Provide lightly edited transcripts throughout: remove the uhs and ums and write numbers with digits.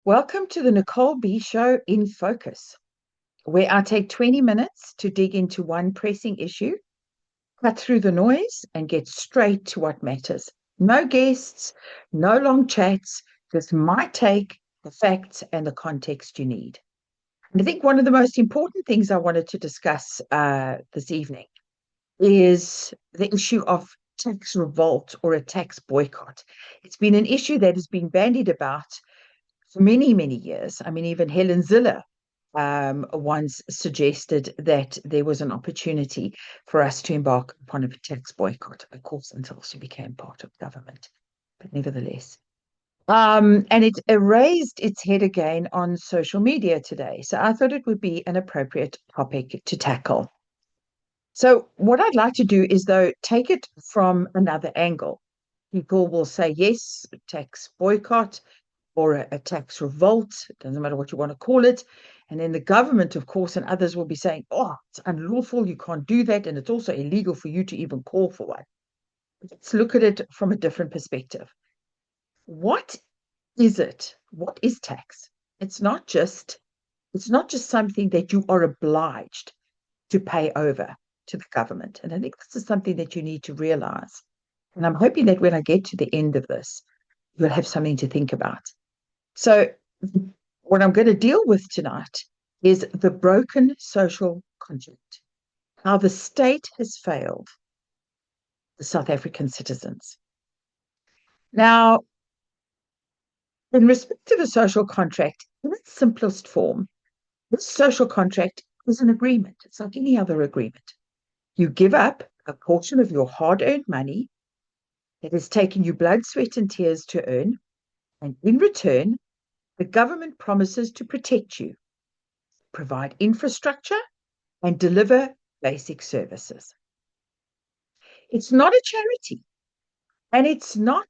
Welcome to the Nicole B Show in Focus, where I take 20 minutes to dig into one pressing issue, cut through the noise, and get straight to what matters. No guests, no long chats, just my take, the facts, and the context you need. And I think one of the most important things I wanted to discuss this evening is the issue of tax revolt or a tax boycott. It's been an issue that has been bandied about for many, many years. I mean, even Helen Ziller once suggested that there was an opportunity for us to embark upon a tax boycott, of course, until she became part of government. But nevertheless. And it raised its head again on social media today. So I thought it would be an appropriate topic to tackle. So what I'd like to do is, though, take it from another angle. People will say, yes, tax boycott, or a tax revolt, it doesn't matter what you want to call it. And then the government, of course, and others will be saying, oh, it's unlawful, you can't do that, and it's also illegal for you to even call for one. Let's look at it from a different perspective. What is it? What is tax? It's not just something that you are obliged to pay over to the government. And I think this is something that you need to realize. And I'm hoping that when I get to the end of this, you'll have something to think about. So what I'm going to deal with tonight is the broken social contract, how the state has failed the South African citizens. Now, in respect to the social contract, in its simplest form, this social contract is an agreement. It's like any other agreement. You give up a portion of your hard-earned money that has taken you blood, sweat, and tears to earn, and in return, the government promises to protect you, provide infrastructure, and deliver basic services. It's not a charity, and it's not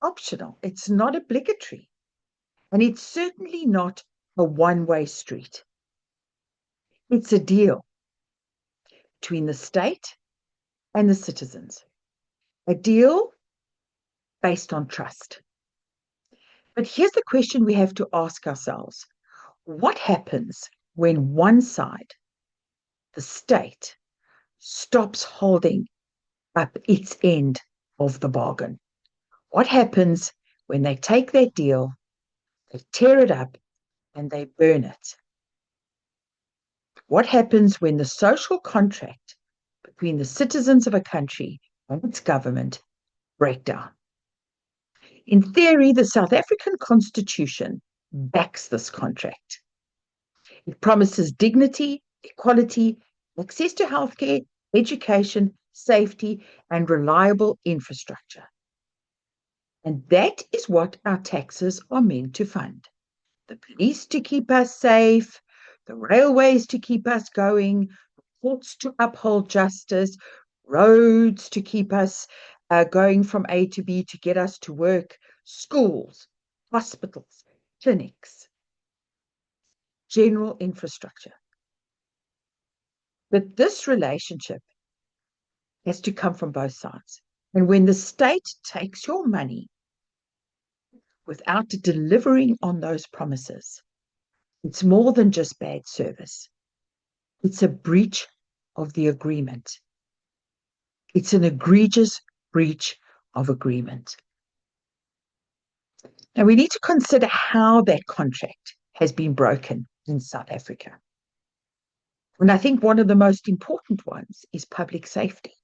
optional. It's not obligatory, and it's certainly not a one-way street. It's a deal between the state and the citizens, a deal based on trust. But here's the question we have to ask ourselves. What happens when one side, the state, stops holding up its end of the bargain? What happens when they take that deal, they tear it up, and they burn it? What happens when the social contract between the citizens of a country and its government break down? In theory, the South African Constitution backs this contract. It promises dignity, equality, access to healthcare, education, safety, and reliable infrastructure. And that is what our taxes are meant to fund. The police to keep us safe, the railways to keep us going, courts to uphold justice, roads to keep us going from A to B to get us to work, schools, hospitals, clinics, general infrastructure. But this relationship has to come from both sides. And when the state takes your money without delivering on those promises, it's more than just bad service. It's a breach of the agreement. It's an egregious breach of agreement. Now, we need to consider how that contract has been broken in South Africa. And I think one of the most important ones is public safety.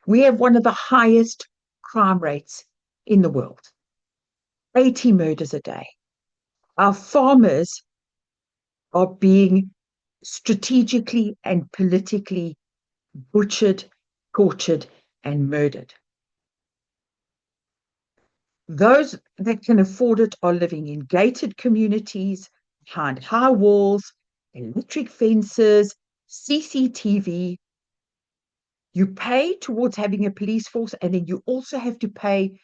We have one of the highest crime rates in the world. 80 murders a day. Our farmers are being strategically and politically butchered, tortured, and murdered. Those that can afford it are living in gated communities, behind high walls, electric fences, CCTV. You pay towards having a police force, and then you also have to pay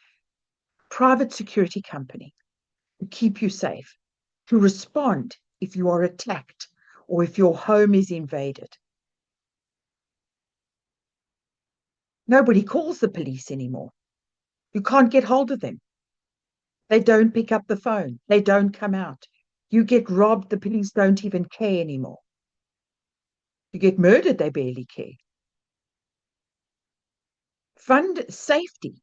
private security company to keep you safe, to respond if you are attacked or if your home is invaded. Nobody calls the police anymore. You can't get hold of them. They don't pick up the phone. They don't come out. You get robbed, the police don't even care anymore. You get murdered, they barely care. Fund safety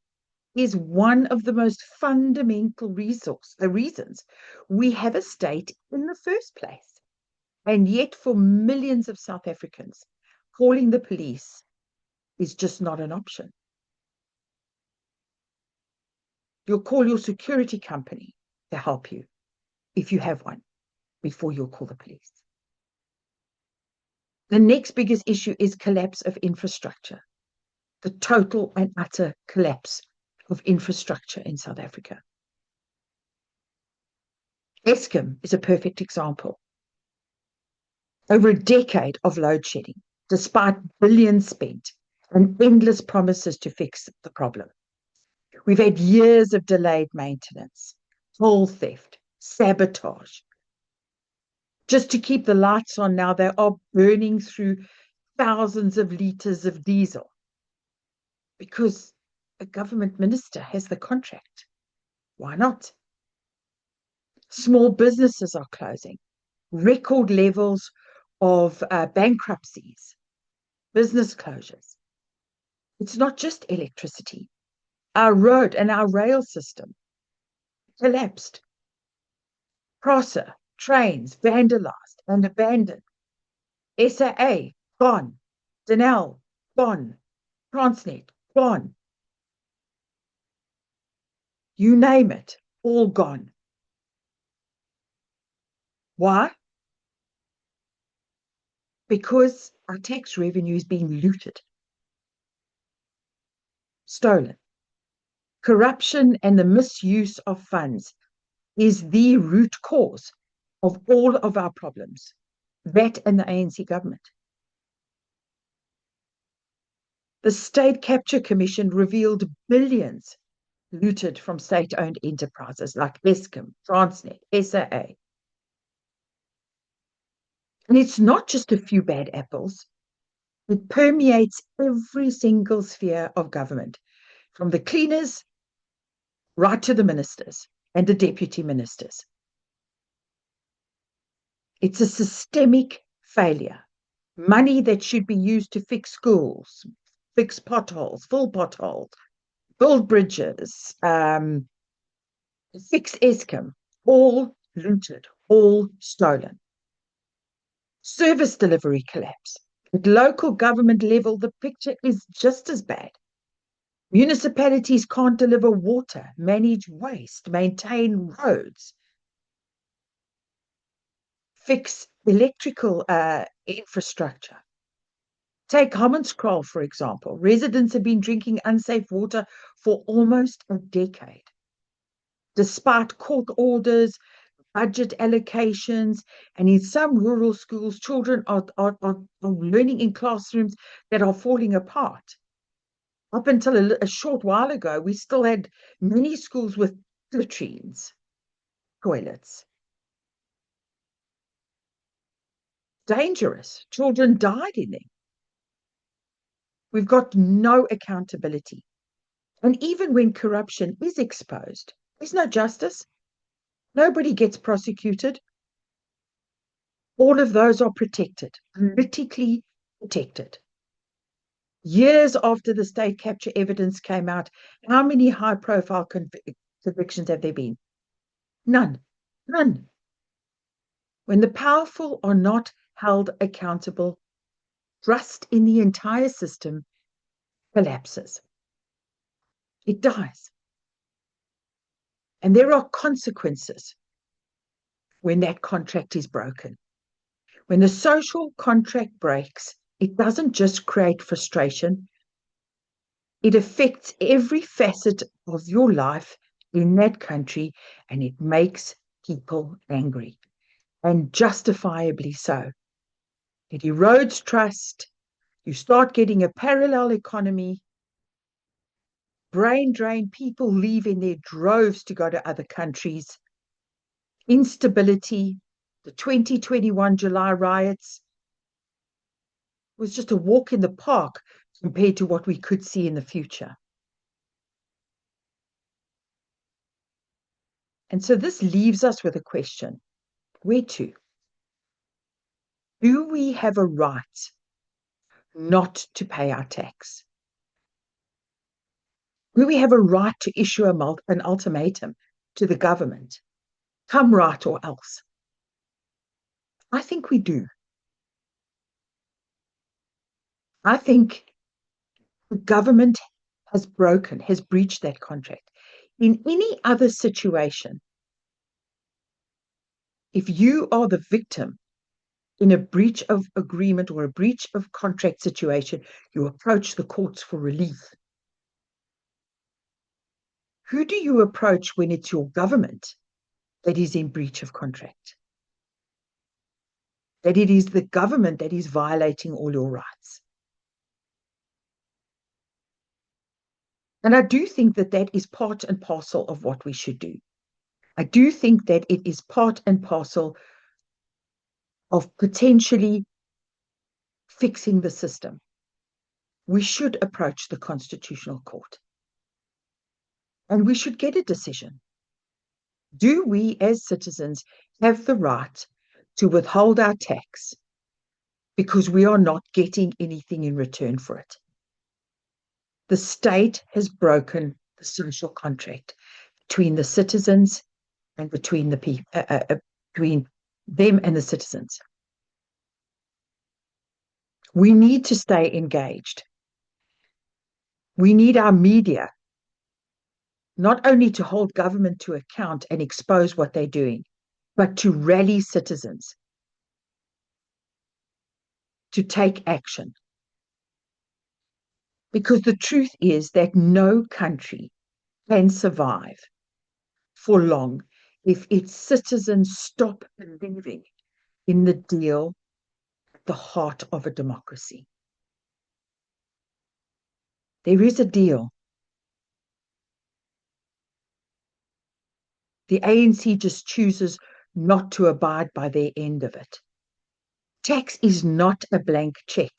is one of the most fundamental reasons we have a state in the first place. And yet, for millions of South Africans, calling the police is just not an option. You'll call your security company to help you, if you have one, before you'll call the police. The next biggest issue is collapse of infrastructure, the total and utter collapse of infrastructure in South Africa. Eskom is a perfect example. Over a decade of load shedding, despite billions spent and endless promises to fix the problem. We've had years of delayed maintenance, toll theft, sabotage. Just to keep the lights on now, they are burning through thousands of litres of diesel because a government minister has the contract. Why not? Small businesses are closing. Record levels of bankruptcies, business closures. It's not just electricity. Our road and our rail system collapsed. Prasa, trains vandalized and abandoned. SAA, gone. Denel, gone. Transnet, gone. You name it, all gone. Why? Because our tax revenue is being looted, stolen. Corruption and the misuse of funds is the root cause of all of our problems, that and the ANC government. The State Capture Commission revealed billions looted from state-owned enterprises like Eskom, Transnet, SAA. And it's not just a few bad apples. It permeates every single sphere of government, from the cleaners right to the ministers and the deputy ministers. It's a systemic failure. Money that should be used to fix schools, fix potholes, full potholes, build bridges, fix Eskom, all looted, all stolen. Service delivery collapse. At local government level, the picture is just as bad. Municipalities can't deliver water, manage waste, maintain roads, fix electrical infrastructure. Take Hammanskraal, for example. Residents have been drinking unsafe water for almost a decade. Despite court orders, budget allocations, and in some rural schools, children are learning in classrooms that are falling apart. Up until a short while ago, we still had many schools with latrines, toilets. Dangerous. Children died in them. We've got no accountability. And even when corruption is exposed, there's no justice. Nobody gets prosecuted. All of those are protected, politically protected. Years after the state capture evidence came out, how many high-profile convictions have there been? None. None. When the powerful are not held accountable, trust in the entire system collapses. It dies. And there are consequences when that contract is broken. When the social contract breaks, it doesn't just create frustration. It affects every facet of your life in that country, and it makes people angry, and justifiably so. It erodes trust. You start getting a parallel economy. Brain drain, people leave in their droves to go to other countries. Instability, the 2021 July riots was just a walk in the park compared to what we could see in the future. And so this leaves us with a question. Where to? Do we have a right not to pay our tax? Do we have a right to issue an ultimatum to the government? Come right or else. I think we do. I think the government has breached that contract. In any other situation, if you are the victim in a breach of agreement or a breach of contract situation, you approach the courts for relief. Who do you approach when it's your government that is in breach of contract? That it is the government that is violating all your rights. And I do think that that is part and parcel of what we should do. I do think that it is part and parcel of potentially fixing the system. We should approach the Constitutional Court and we should get a decision. Do we as citizens have the right to withhold our tax because we are not getting anything in return for it? The state has broken the social contract between the citizens and between the people, between them and the citizens. We need to stay engaged. We need our media not only to hold government to account and expose what they're doing, but to rally citizens to take action. Because the truth is that no country can survive for long if its citizens stop believing in the deal at the heart of a democracy. There is a deal. The ANC just chooses not to abide by their end of it. Tax is not a blank check,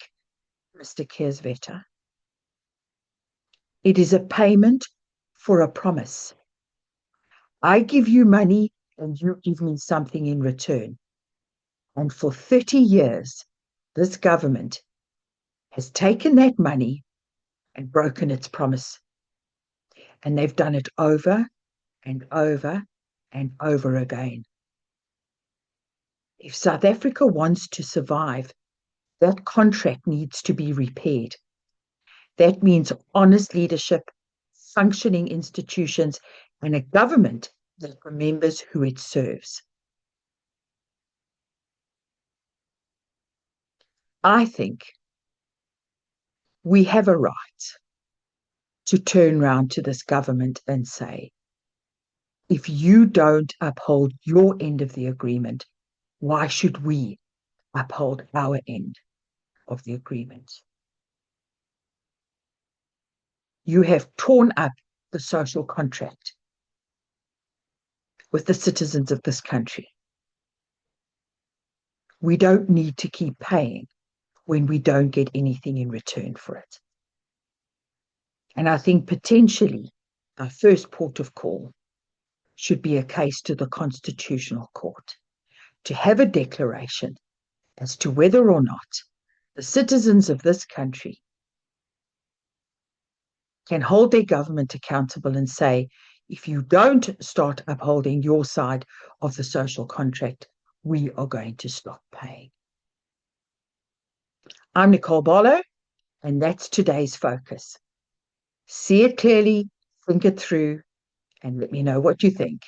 Mr. Keersvetter. It is a payment for a promise. I give you money and you give me something in return. And for 30 years, this government has taken that money and broken its promise. And they've done it over and over and over again. If South Africa wants to survive, that contract needs to be repaired. That means honest leadership, functioning institutions, and a government that remembers who it serves. I think we have a right to turn round to this government and say, if you don't uphold your end of the agreement, why should we uphold our end of the agreement? You have torn up the social contract with the citizens of this country. We don't need to keep paying when we don't get anything in return for it. And I think potentially our first port of call should be a case to the Constitutional Court to have a declaration as to whether or not the citizens of this country can hold their government accountable and say, if you don't start upholding your side of the social contract, we are going to stop paying. I'm Nicole Barlow, and that's today's focus. See it clearly, think it through, and let me know what you think.